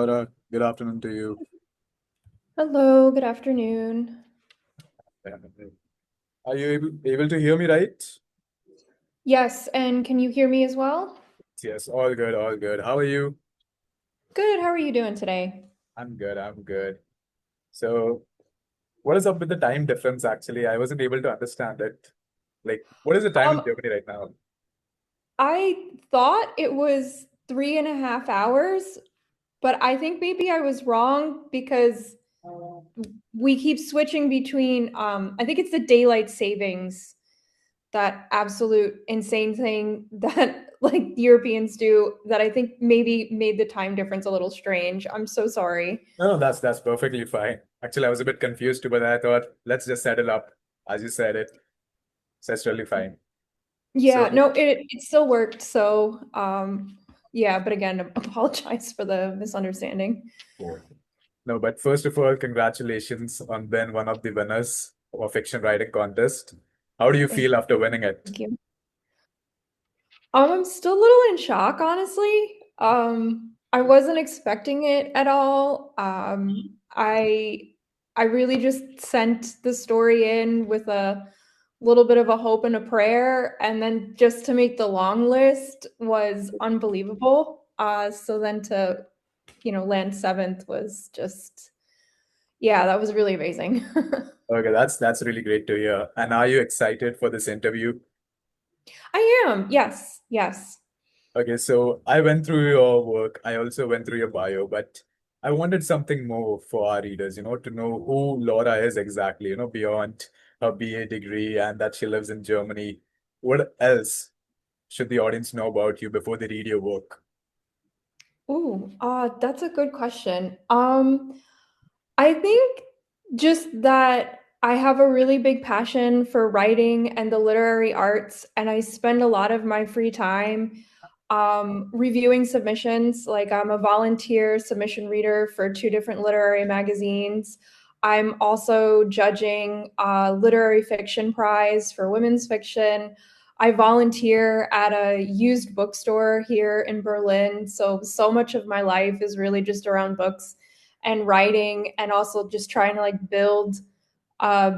Laura. Good afternoon to you. Hello, good afternoon. Are you able to hear me right? Yes, and can you hear me as well? Yes, all good, all good. How are you? Good, how are you doing today? I'm good, I'm good. So, what is up with the time difference actually? I wasn't able to understand it. Like, what is the time in Um, Germany right now? I thought it was 3.5 hours, but I think maybe I was wrong because we keep switching between, I think it's the daylight savings, that absolute insane thing that like Europeans do that I think maybe made the time difference a little strange. I'm so sorry. No, that's perfectly fine. Actually, I was a bit confused too, but I thought let's just settle up as you said it. So that's really fine. Yeah, So, no, it still worked. So, yeah, but again, apologize for the misunderstanding. no, but first of all, congratulations on being one of the winners of a fiction writing contest. How do you Thank feel after winning it? you. I'm still a little in shock, honestly. I wasn't expecting it at all. I really just sent the story in with a little bit of a hope and a prayer, and then just to make the long list was unbelievable. So then to, land seventh was just, yeah, that was really amazing. Okay, that's really great to hear. And are you excited for this interview? I am, yes, yes. Okay, so I went through your work. I also went through your bio, but I wanted something more for our readers, to know who Laura is exactly, beyond her BA degree and that she lives in Germany. What else should the audience know about you before they read your work? Ooh, that's a good question. I think just that I have a really big passion for writing and the literary arts, and I spend a lot of my free time reviewing submissions. Like, I'm a volunteer submission reader for two different literary magazines. I'm also judging a literary fiction prize for women's fiction. I volunteer at a used bookstore here in Berlin. So much of my life is really just around books and writing, and also just trying to like build a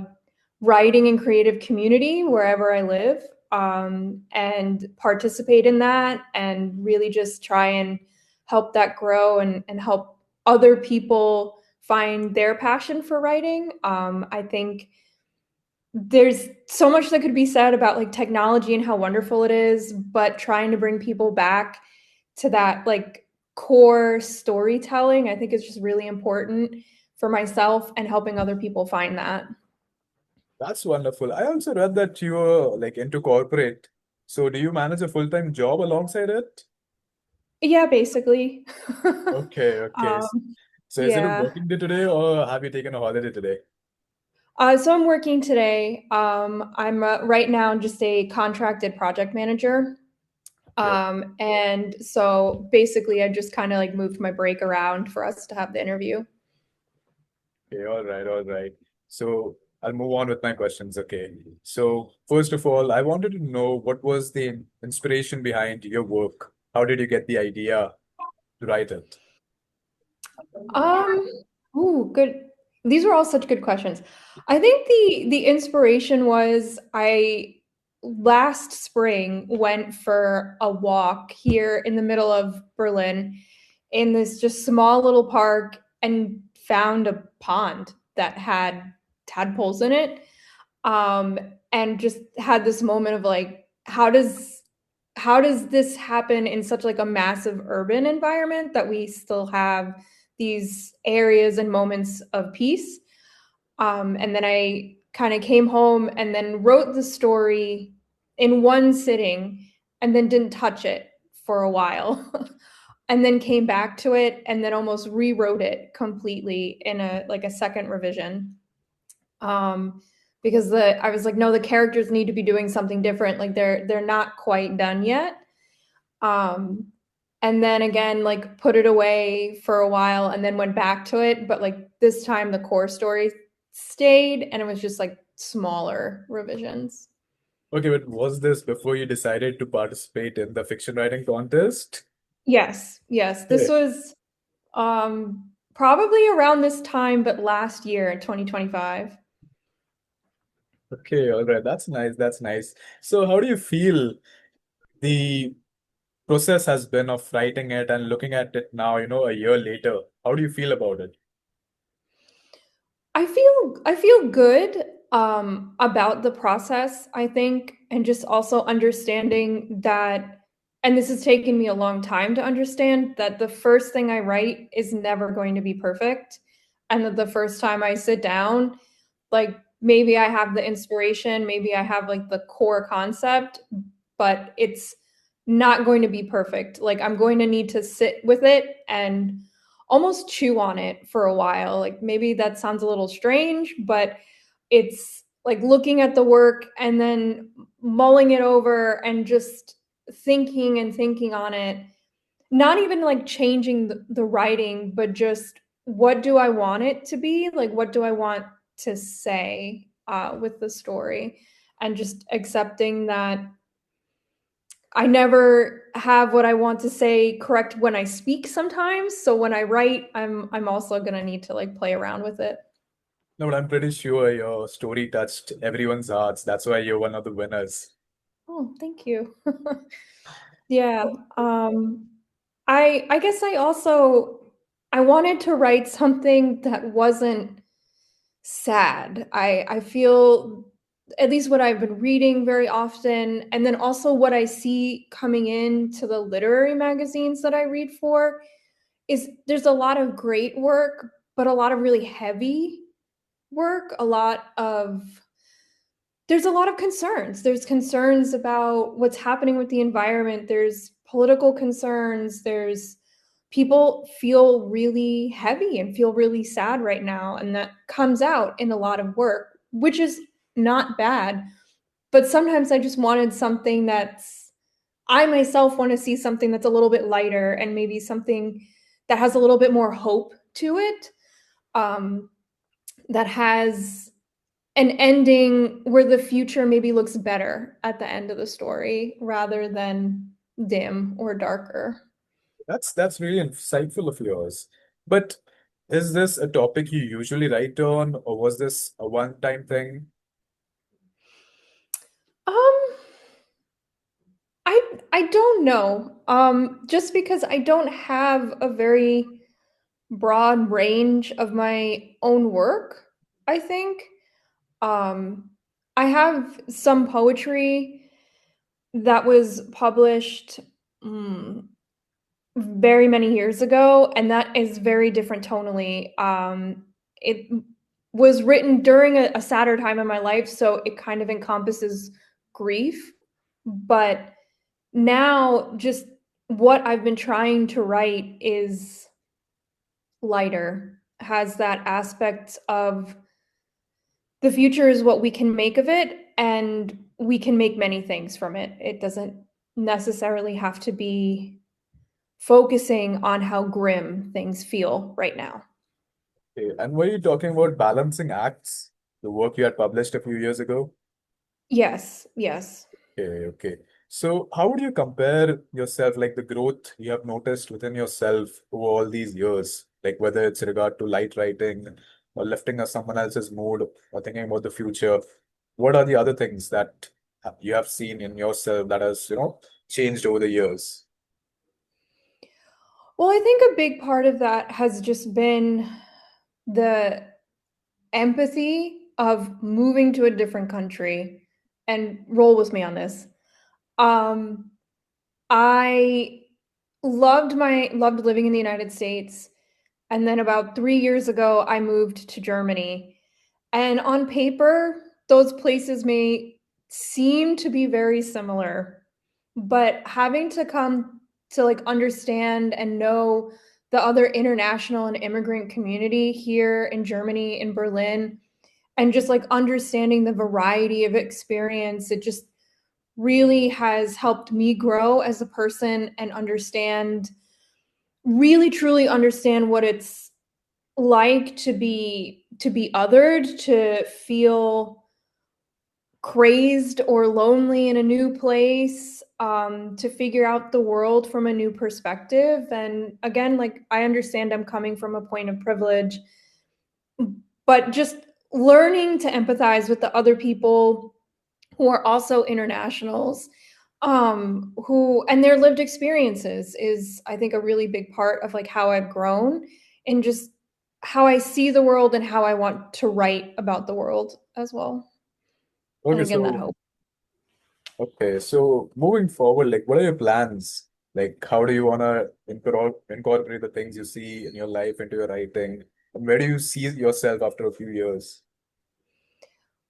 writing and creative community wherever I live, and participate in that and really just try and help that grow, and help other people find their passion for writing. I think there's so much that could be said about like technology and how wonderful it is, but trying to bring people back to that like core storytelling, I think is just really important for myself and helping other people find that. That's wonderful. I also read that you were like into corporate. So do you manage a full-time job alongside it? Yeah, basically. Okay, okay. um, So is it a yeah. working day today or have you taken a holiday today? So I'm working today. I'm right now just a contracted project manager. Okay. And so basically I just kind of like moved my break around for us to have the interview. Okay, all right, all right. So I'll move on with my questions. Okay. So first of all, I wanted to know what was the inspiration behind your work? How did you get the idea to write it? Um, ooh, good. These were all such good questions. I think the inspiration was I last spring went for a walk here in the middle of Berlin in this just small little park and found a pond that had tadpoles in it. Um, and just had this moment of like, how does this happen in such like a massive urban environment that we still have these areas and moments of peace? And then I kind of came home and then wrote the story in one sitting and then didn't touch it for a while. And then came back to it and then almost rewrote it completely in a like a second revision. Um, because I was like, no, the characters need to be doing something different. Like they're not quite done yet. Um, and then again, like put it away for a while and then went back to it. But like this time the core story stayed and it was just like smaller revisions. Okay, but was this before you decided to participate in the fiction writing contest? Yes, yes. This Okay. was Probably around this time, but last year in 2025. Okay, all right. That's nice. That's nice. So how do you feel the process has been of writing it and looking at it now, a year later? How do you feel about it? I feel good about the process, I think, and just also understanding that, and this has taken me a long time to understand that the first thing I write is never going to be perfect, and that the first time I sit down, like maybe I have the inspiration, maybe I have like the core concept, but it's not going to be perfect. Like I'm going to need to sit with it and almost chew on it for a while. Like maybe that sounds a little strange, but it's like looking at the work and then mulling it over and just thinking and thinking on it. Not even like changing the writing, but just what do I want it to be? Like, what do I want to say with the story? And just accepting that I never have what I want to say correct when I speak sometimes. So when I write, I'm also gonna need to like play around with it. No, but I'm pretty sure your story touched everyone's hearts. That's why you're one of the winners. Oh, thank you. Yeah. I guess I wanted to write something that wasn't sad. I feel at least what I've been reading very often, and then also what I see coming into the literary magazines that I read for is there's a lot of great work, but a lot of really heavy work, there's a lot of concerns. There's concerns about what's happening with the environment. There's political concerns. There's people feel really heavy and feel really sad right now. And that comes out in a lot of work, which is not bad. But sometimes I just wanted something I myself want to see something that's a little bit lighter and maybe something that has a little bit more hope to it. Um, that has an ending where the future maybe looks better at the end of the story rather than dim or darker. That's really insightful of yours. But is this a topic you usually write on, or was this a one-time thing? Um, I don't know. Just because I don't have a very broad range of my own work, I think. Um, I have some poetry that was published mm, very many years ago, and that is very different tonally. It was written during a sadder time in my life, so it kind of encompasses grief. But now, just what I've been trying to write is lighter, has that aspect of the future is what we can make of it, and we can make many things from it. It doesn't necessarily have to be focusing on how grim things feel right now. Okay. And were you talking about balancing acts, the work you had published a few years ago? Yes, yes. Okay, okay. So how would you compare yourself, like the growth you have noticed within yourself over all these years? Like whether it's regard to light writing or lifting of someone else's mood or thinking about the future. What are the other things that you have seen in yourself that has, changed over the years? Well, I think a big part of that has just been the empathy of moving to a different country, and roll with me on this. Um, I loved living in the United States, and then about 3 years ago, I moved to Germany. And on paper, those places may seem to be very similar, but having to come to like understand and know the other international and immigrant community here in Germany, in Berlin, and just like understanding the variety of experience, it just really has helped me grow as a person and understand, really truly understand what it's like to be othered, to feel crazed or lonely in a new place, to figure out the world from a new perspective. And again, like, I understand I'm coming from a point of privilege, but just learning to empathize with the other people who are also internationals, who and their lived experiences is, I think, a really big part of like how I've grown and just how I see the world and how I want to write about the world as well. And Okay, again, that so hope. moving forward, like what are your plans? Like how do you wanna incorporate the things you see in your life into your writing? And where do you see yourself after a few years?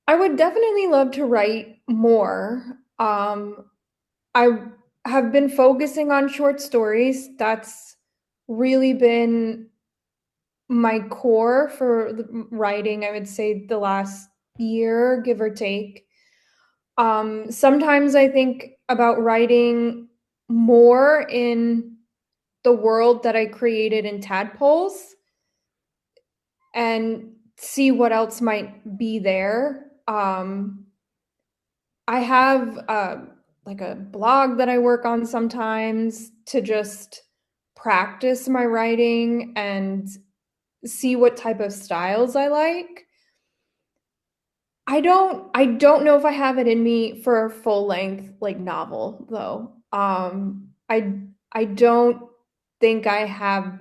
I would definitely love to write more. I have been focusing on short stories. That's really been my core for the writing, I would say the last year, give or take. Sometimes I think about writing more in the world that I created in Tadpoles and see what else might be there. I have like a blog that I work on sometimes to just practice my writing and see what type of styles I like. I don't know if I have it in me for a full length like novel though. I don't think I have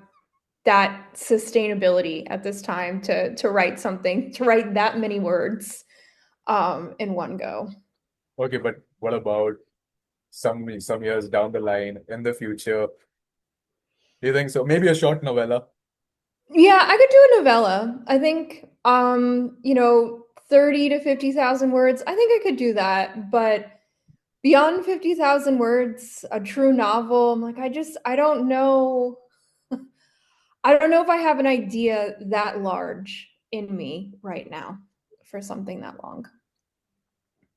that sustainability at this time to write something, to write that many words in one go. Okay, but what about some years down the line in the future? Do you think so? Maybe a short novella. Yeah, I could do a novella. I think 30 to 50,000 words. I think I could do that, but beyond 50,000 words, a true novel, I'm like, I don't know. I don't know if I have an idea that large in me right now for something that long.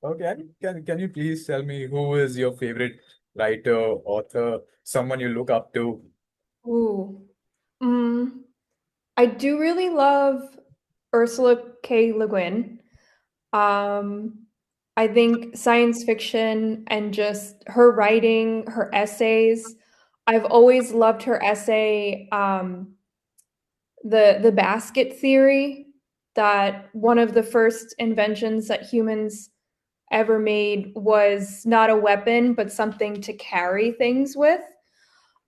Okay, and can you please tell me who is your favorite writer, author, someone you look up to? Ooh. Mm, I do really love Ursula K. Le Guin. Um, I think science fiction and just her writing, her essays. I've always loved her essay, the basket theory, that one of the first inventions that humans ever made was not a weapon, but something to carry things with.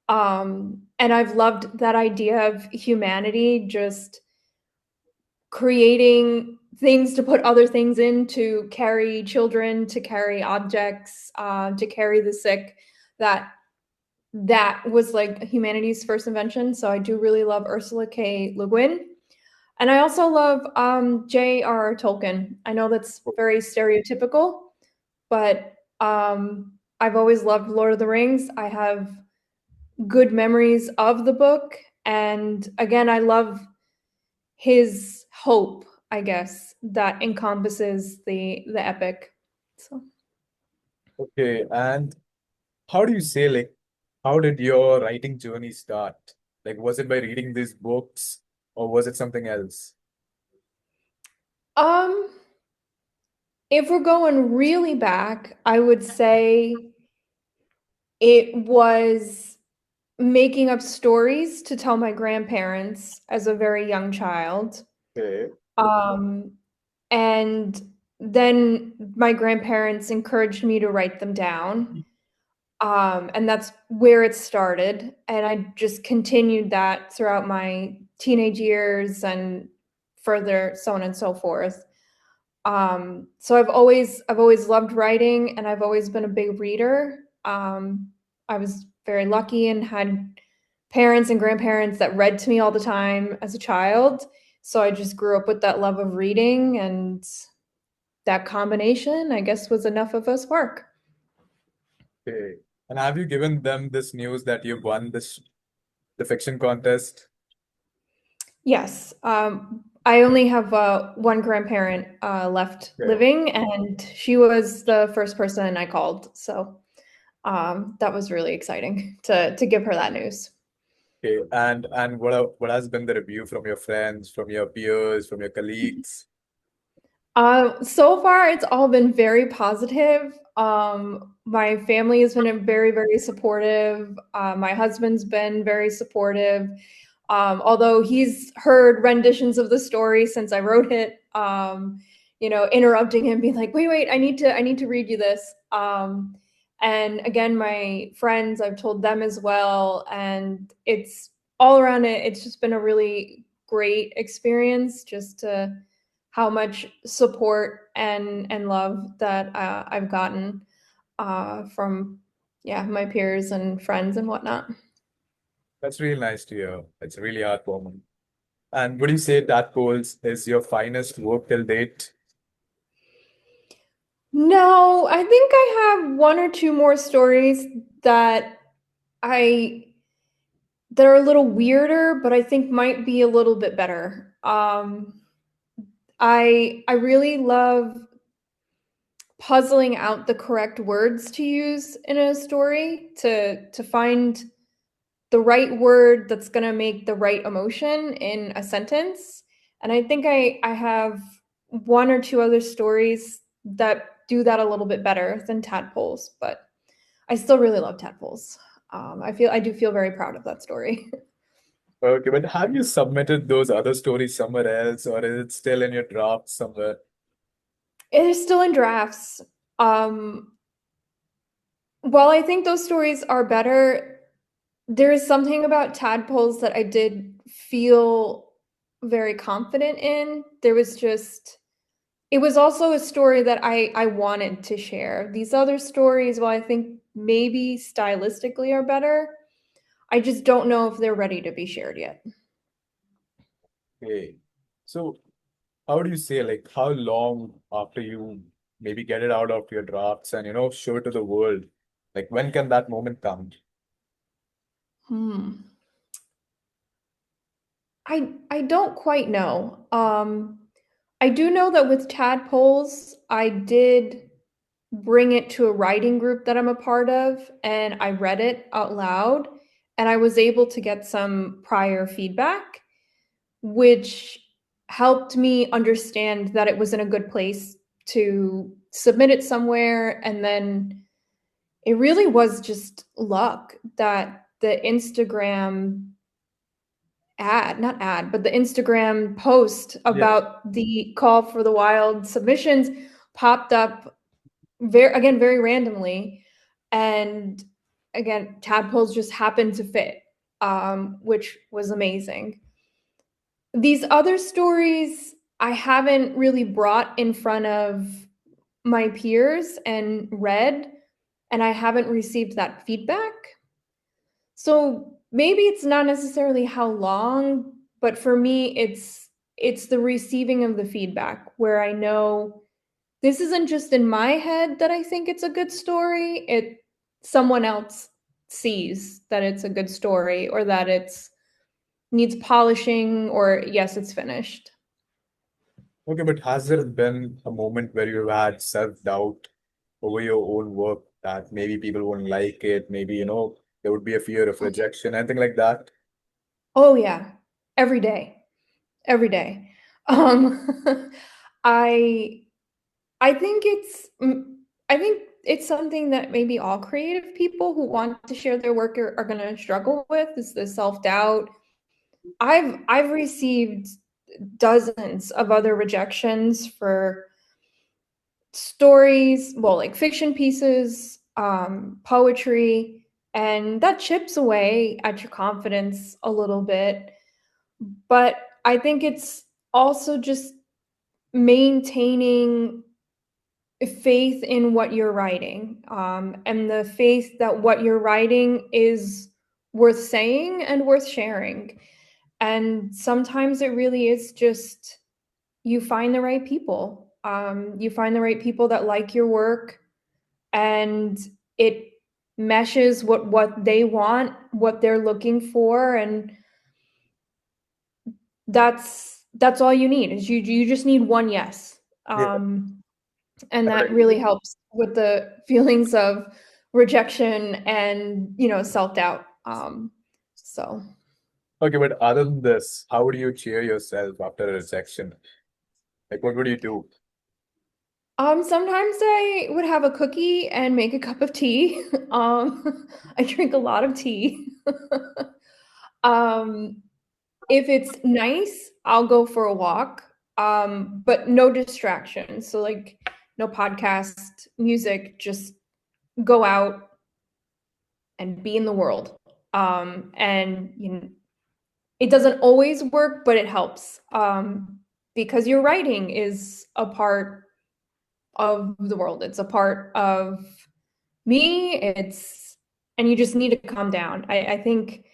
And I've loved that idea of humanity just creating things to put other things in, to carry children, to carry objects, to carry the sick. That was like humanity's first invention. So I do really love Ursula K. Le Guin. And I also love J.R.R. Tolkien. I know that's very stereotypical, but I've always loved Lord of the Rings. I have good memories of the book. And again, I love his hope, I guess, that encompasses the epic. So Okay, and how do you say, like, how did your writing journey start? Like, was it by reading these books or was it something else? um if we're going really back, I would say it was making up stories to tell my grandparents as a very young child. Okay. Um, and then my grandparents encouraged me to write them down. And that's where it started. And I just continued that throughout my teenage years and further, so on and so forth. So I've always loved writing and I've always been a big reader. I was very lucky and had parents and grandparents that read to me all the time as a child. So I just grew up with that love of reading, and that combination, I guess, was enough of a spark. Okay. And have you given them this news that you've won the fiction contest? Yes. I only have one grandparent left Okay. living, and she was the first person I called. So that was really exciting to give her that news. Okay. And what has been the review from your friends, from your peers, from your colleagues? So far, it's all been very positive. My family has been very, very supportive. My husband's been very supportive. Although he's heard renditions of the story since I wrote it, interrupting him, being like, "Wait, I need to read you this." And again, my friends, I've told them as well, and it's all around it. It's just been a really great experience, just to how much support and love that I've gotten from my peers and friends and whatnot. That's really nice to hear. It's really heartwarming. And would you say Tadpoles is your finest work till date? No, I think I have one or two more stories that I that are a little weirder, but I think might be a little bit better. I really love puzzling out the correct words to use in a story to find the right word that's going to make the right emotion in a sentence. And I think I have one or two other stories that do that a little bit better than Tadpoles, but I still really love Tadpoles. I do feel very proud of that story. Okay, but have you submitted those other stories somewhere else, or is it still in your draft somewhere? It is still in drafts. Um, while I think those stories are better, there is something about Tadpoles that I did feel very confident in. It was also a story that I wanted to share. These other stories, while I think maybe stylistically are better, I just don't know if they're ready to be shared yet. Okay. So how do you say, like, how long after you maybe get it out of your drafts and, show it to the world? Like, when can that moment come? Hmm. I don't quite know. I do know that with Tadpoles, I did bring it to a writing group that I'm a part of, and I read it out loud, and I was able to get some prior feedback, which helped me understand that it was in a good place to submit it somewhere. And then it really was just luck that the Instagram not ad, but the Instagram post Yeah. about the call for the wild submissions popped up very randomly. And again, tadpoles just happened to fit, which was amazing. These other stories I haven't really brought in front of my peers and read, and I haven't received that feedback. So maybe it's not necessarily how long, but for me it's the receiving of the feedback where I know this isn't just in my head that I think it's a good story, it someone else sees that it's a good story, or that it's needs polishing, or yes, it's finished. Okay, but has there been a moment where you've had self-doubt over your own work that maybe people won't like it, maybe, there would be a fear of rejection, anything like that? Oh yeah, every day, every day. Um, I I think I think it's something that maybe all creative people who want to share their work are going to struggle with, is the self-doubt. I've received dozens of other rejections for stories, well, like fiction pieces, poetry, and that chips away at your confidence a little bit. But I think it's also just maintaining faith in what you're writing, and the faith that what you're writing is worth saying and worth sharing. And sometimes it really is just you find the right people. You find the right people that like your work, and it meshes what they want, what they're looking for, and that's all you need. Is you just need one yes. Yeah. And I would that agree. really helps with the feelings of rejection and self-doubt. So Okay, but other than this, how would you cheer yourself after a rejection? Like, what would you do? Sometimes I would have a cookie and make a cup of tea. I drink a lot of tea. Um, if it's nice, I'll go for a walk, but no distractions. So, like, no podcast, music, just go out and be in the world. And it doesn't always work, but it helps, because your writing is a part of the world. It's a part of me. And you just need to calm down. I think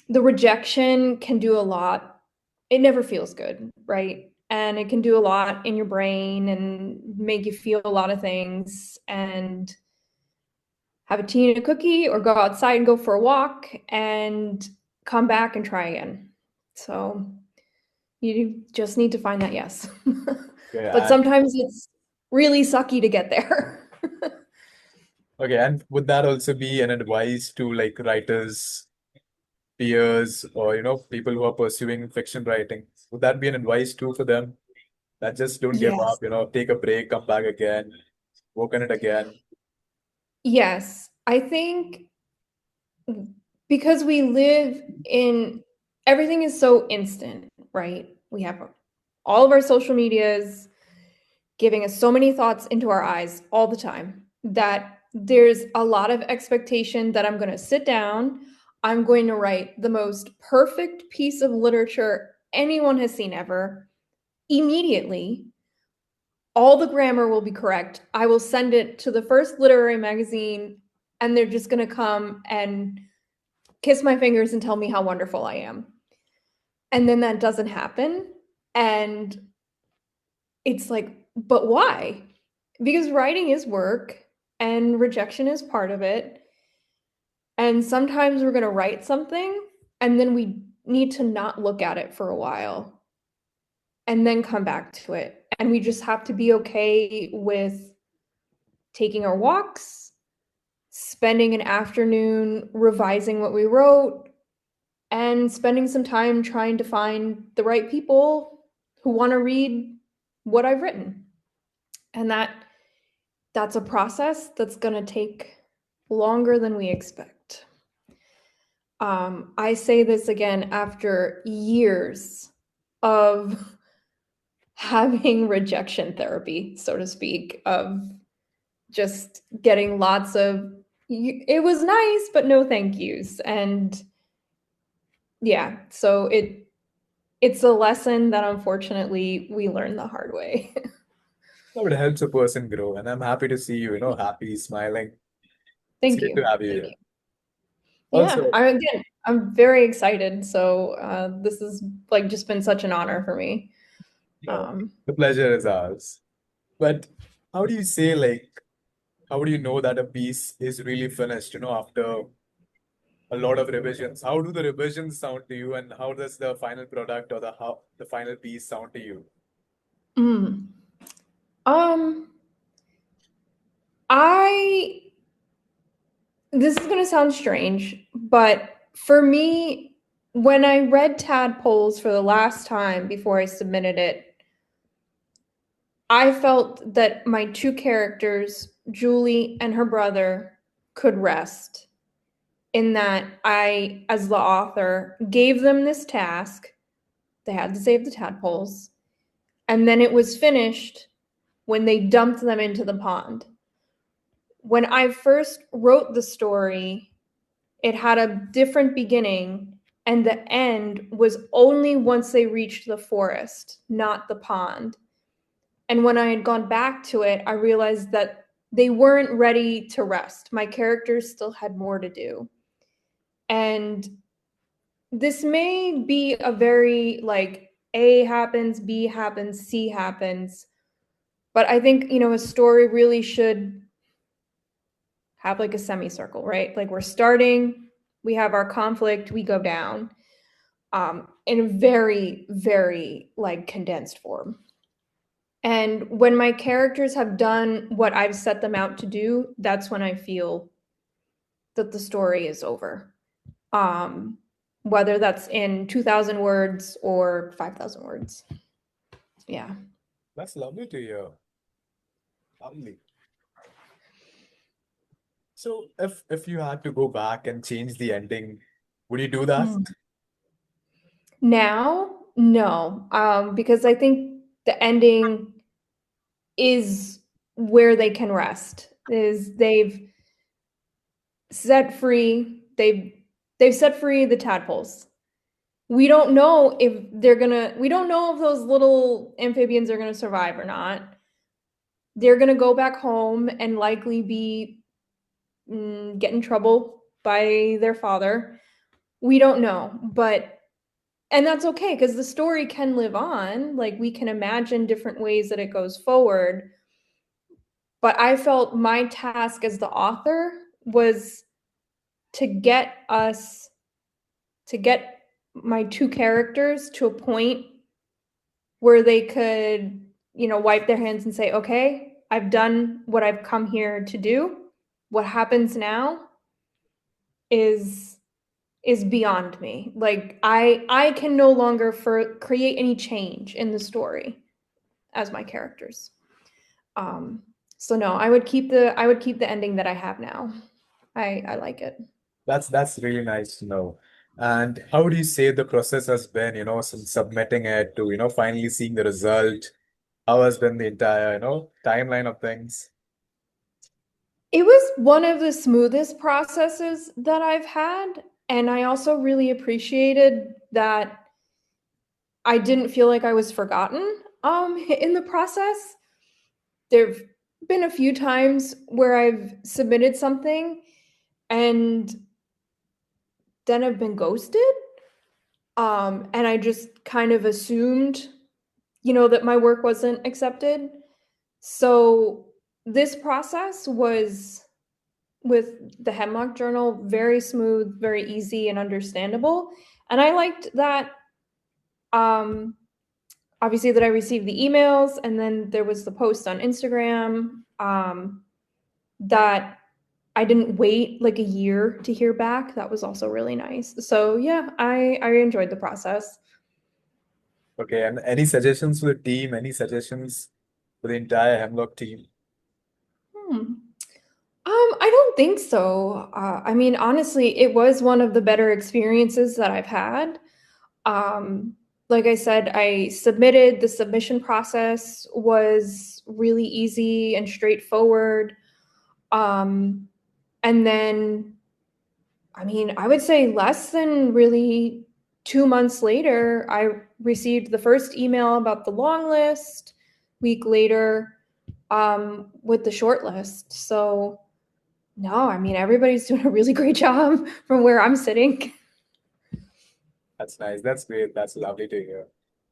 the rejection can do a lot. It never feels good, right? And it can do a lot in your brain and make you feel a lot of things. And have a tea and a cookie, or go outside and go for a walk and come back and try again. So you just need to find that yes. Okay, But and sometimes it's really sucky to get there. okay, and would that also be an advice to like writers, peers, or people who are pursuing fiction writing? Would that be an advice too for them? That just don't give Yes. up, take a break, come back again, work on it again. Yes. I think because we live in everything is so instant, right? We have all of our social medias giving us so many thoughts into our eyes all the time that there's a lot of expectation that I'm going to sit down, I'm going to write the most perfect piece of literature anyone has seen ever immediately. All the grammar will be correct. I will send it to the first literary magazine, and they're just going to come and kiss my fingers and tell me how wonderful I am. And then that doesn't happen. And it's like, but why? Because writing is work and rejection is part of it. And sometimes we're going to write something and then we need to not look at it for a while and then come back to it. And we just have to be okay with taking our walks, spending an afternoon revising what we wrote, and spending some time trying to find the right people who want to read what I've written. And that's a process that's going to take longer than we expect. I say this again after years of having rejection therapy, so to speak, of just getting lots of, it was nice, but no thank yous. And yeah, so it's a lesson that unfortunately we learn the hard way. No, it helps a person grow, and I'm happy to see you, happy, smiling. It's Thank great to you. have you Thank here. you. Yeah, Also, I'm very excited. So this has like just been such an honor for me. no, Um, the pleasure is ours. But how do you say, like, how do you know that a piece is really finished, after a lot of revisions? How do the revisions sound to you, and how does the final product or the final piece sound to you? mm, um, I this is gonna sound strange, but for me, when I read Tadpoles for the last time before I submitted it, I felt that my two characters, Julie and her brother, could rest in that I, as the author, gave them this task. They had to save the tadpoles. And then it was finished when they dumped them into the pond. When I first wrote the story, it had a different beginning, and the end was only once they reached the forest, not the pond. And when I had gone back to it, I realized that they weren't ready to rest. My characters still had more to do. And this may be a very like A happens, B happens, C happens, but I think, a story really should have like a semicircle, right? Like we're starting, we have our conflict, we go down, in a very, very like condensed form. And when my characters have done what I've set them out to do, that's when I feel that the story is over. Um, Whether that's in 2,000 words or 5,000 words. Yeah. That's lovely to hear. Lovely. So if you had to go back and change the ending, would you do that? Hmm. Now, no, because I think the ending is where they can rest. Is set free, they've set free the tadpoles. We don't know if we don't know if those little amphibians are gonna survive or not. They're gonna go back home and likely be get in trouble by their father. We don't know, but and that's okay because the story can live on. Like we can imagine different ways that it goes forward. But I felt my task as the author was to get us to get my two characters to a point where they could, wipe their hands and say, okay, I've done what I've come here to do. What happens now is beyond me. Like I can no longer create any change in the story as my characters. Um, so no, I would keep the ending that I have now. I like it. That's really nice to know. And how would you say the process has been, since submitting it to, finally seeing the result? How has been the entire, timeline of things? It was one of the smoothest processes that I've had, and I also really appreciated that I didn't feel like I was forgotten in the process. There've been a few times where I've submitted something and then I've been ghosted. And I just kind of assumed, that my work wasn't accepted. So this process was with the Hemlock Journal very smooth, very easy, and understandable. And I liked that. Um, Obviously, that I received the emails, and then there was the post on Instagram. That I didn't wait like a year to hear back. That was also really nice. So yeah, I enjoyed the process. Okay, and any suggestions for the team? Any suggestions for the entire Hemlock team? Hmm. I don't think so. I mean, honestly, it was one of the better experiences that I've had. Um, like I said, I submitted. The submission process was really easy and straightforward. Um, and then, I mean, I would say less than really 2 months later, I received the first email about the long list. Week later, with the shortlist. So no, I mean everybody's doing a really great job from where I'm sitting. That's nice. That's great. That's lovely to hear.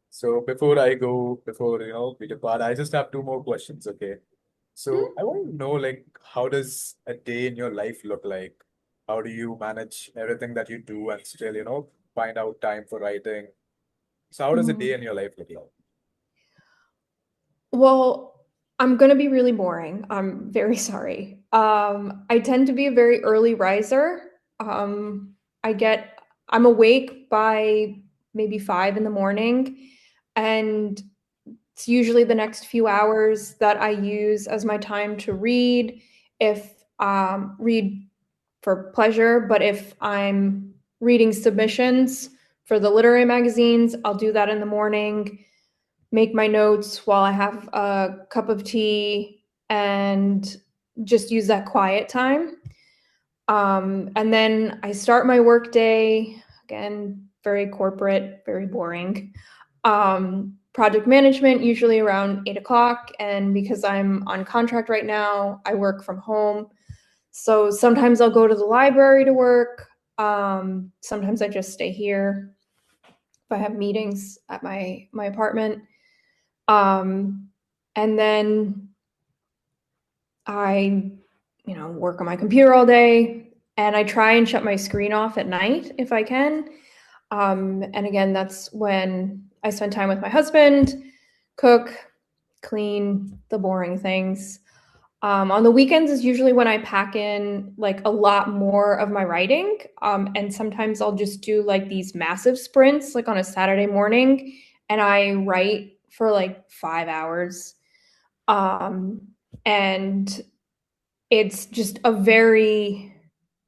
So before we depart, I just have two more questions, okay? So I want to know, like, how does a day in your life look like? How do you manage everything that you do and still, find out time for writing? So how does a day Mhm. in your life look like? Well, I'm gonna be really boring. I'm very sorry. I tend to be a very early riser. Um, I get I'm awake by maybe 5 in the morning, and it's usually the next few hours that I use as my time to read. If read for pleasure, but if I'm reading submissions for the literary magazines, I'll do that in the morning, make my notes while I have a cup of tea, and just use that quiet time. And then I start my work day, again, very corporate, very boring. Project management, usually around 8 o'clock. And because I'm on contract right now, I work from home. So sometimes I'll go to the library to work. Sometimes I just stay here if I have meetings at my apartment. Um, and then I, work on my computer all day, and I try and shut my screen off at night if I can. And again, that's when I spend time with my husband, cook, clean, the boring things. On the weekends is usually when I pack in like a lot more of my writing. And sometimes I'll just do like these massive sprints, like on a Saturday morning, and I write for like 5 hours. And it's just a very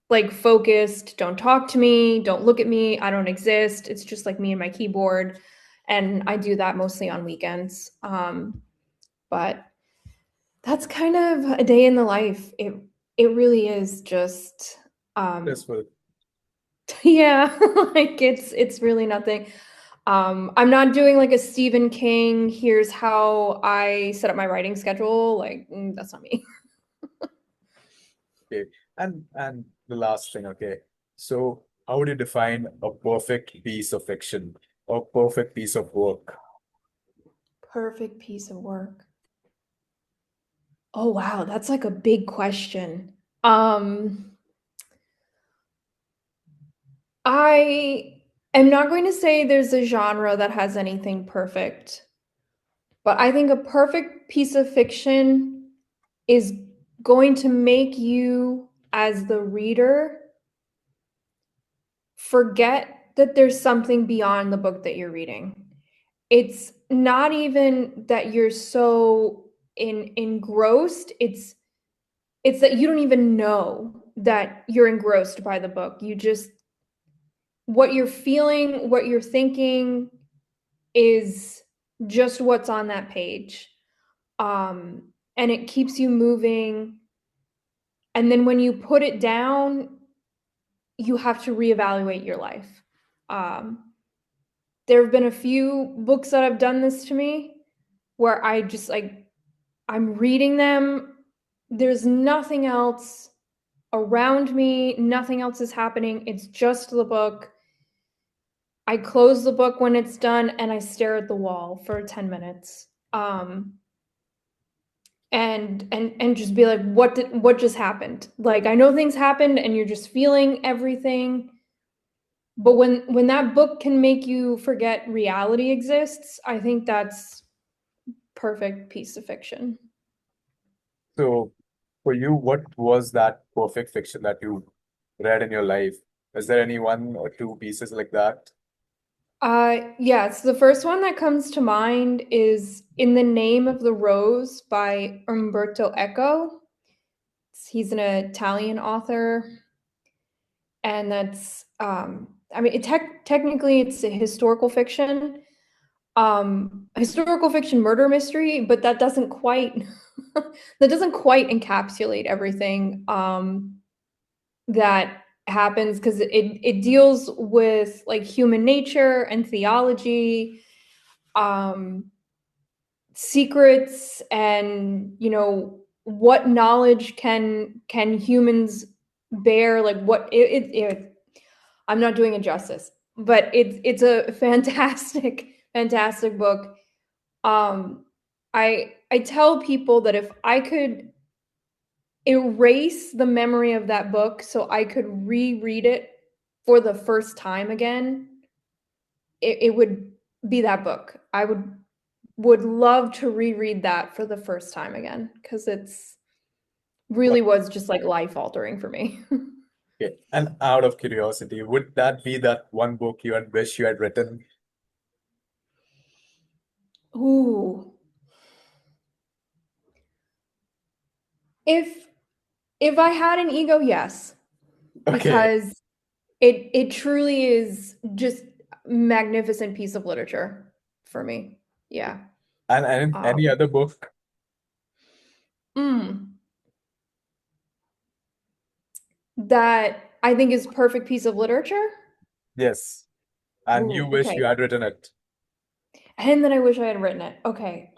like focused, don't talk to me, don't look at me, I don't exist. It's just like me and my keyboard. And I do that mostly on weekends. But that's kind of a day in the life. It really is just Stressful. yeah, like it's really nothing. I'm not doing like a Stephen King, here's how I set up my writing schedule. Like that's not me. Okay. And the last thing, okay. So how would you define a perfect piece of fiction or perfect piece of work? Perfect piece of work. Oh wow, that's like a big question. Um I am not going to say there's a genre that has anything perfect, but I think a perfect piece of fiction is going to make you, as the reader, forget that there's something beyond the book that you're reading. It's not even that you're so engrossed, it's that you don't even know that you're engrossed by the book. You just what you're feeling, what you're thinking is just what's on that page. And it keeps you moving. And then when you put it down, you have to reevaluate your life. Um, there have been a few books that have done this to me where I just like, I'm reading them. There's nothing else around me, nothing else is happening. It's just the book. I close the book when it's done and I stare at the wall for 10 minutes. And just be like, what just happened? Like I know things happened and you're just feeling everything. But when that book can make you forget reality exists, I think that's perfect piece of fiction. So for you, what was that perfect fiction that you read in your life? Is there any one or two pieces like that? Yes, the first one that comes to mind is In the Name of the Rose by Umberto Eco. He's an Italian author, and that's I mean, technically it's a historical fiction murder mystery, but that doesn't quite that doesn't quite encapsulate everything that happens because it deals with like human nature and theology, um, secrets, and what knowledge can humans bear, like what I'm not doing it justice, but it's a fantastic fantastic book. I tell people that if I could erase the memory of that book so I could reread it for the first time again, it would be that book. I would love to reread that for the first time again because it's really What? was just like life altering for me. Okay. And out of curiosity, would that be that one book you had wish you had written? Ooh, if if I had an ego, yes, Okay. because it truly is just magnificent piece of literature for me. Yeah. And any Um, other book? mm, that I think is perfect piece of literature. Yes. And you Ooh, wish okay. you had written it. And then I wish I had written it. Okay.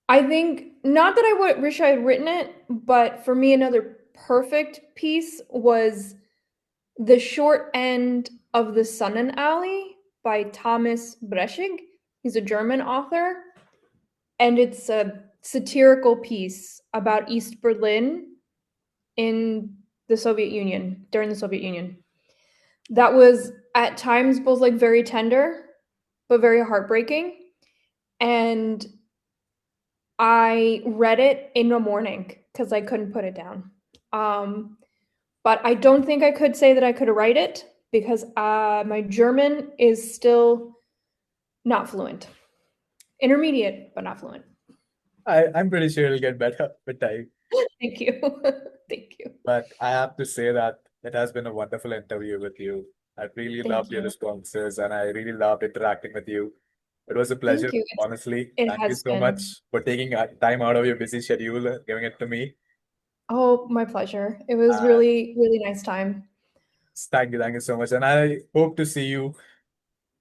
I think not that I would wish I had written it, but for me, another perfect piece was The Short End of the Sonnenalley by Thomas Breschig. He's a German author, and it's a satirical piece about East Berlin in the Soviet Union, during the Soviet Union. That was at times both like very tender, but very heartbreaking. And I read it in the morning because I couldn't put it down. Um, but I don't think I could say that I could write it because my German is still Not fluent. Intermediate, but not fluent. I'm pretty sure it'll get better with time. Thank you. Thank you. But I have to say that it has been a wonderful interview with you. I really Thank loved your you. responses and I really loved interacting with you. It was a pleasure, Thank you. honestly. It Thank you has so been. much for taking time out of your busy schedule and giving it to me. Oh, my pleasure. It was And really, really nice time. thank you so much. And I hope to see you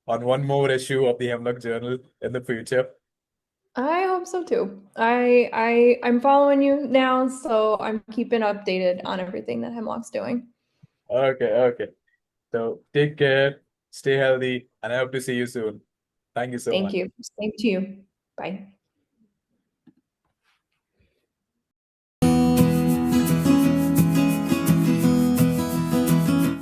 on one more issue of the Hemlock Journal in the future. I hope so too. I'm following you now, so I'm keeping updated on everything that Hemlock's doing. Okay, okay. So take care, stay healthy, and I hope to see you soon. Thank you so Thank much. you. Same to you. Bye.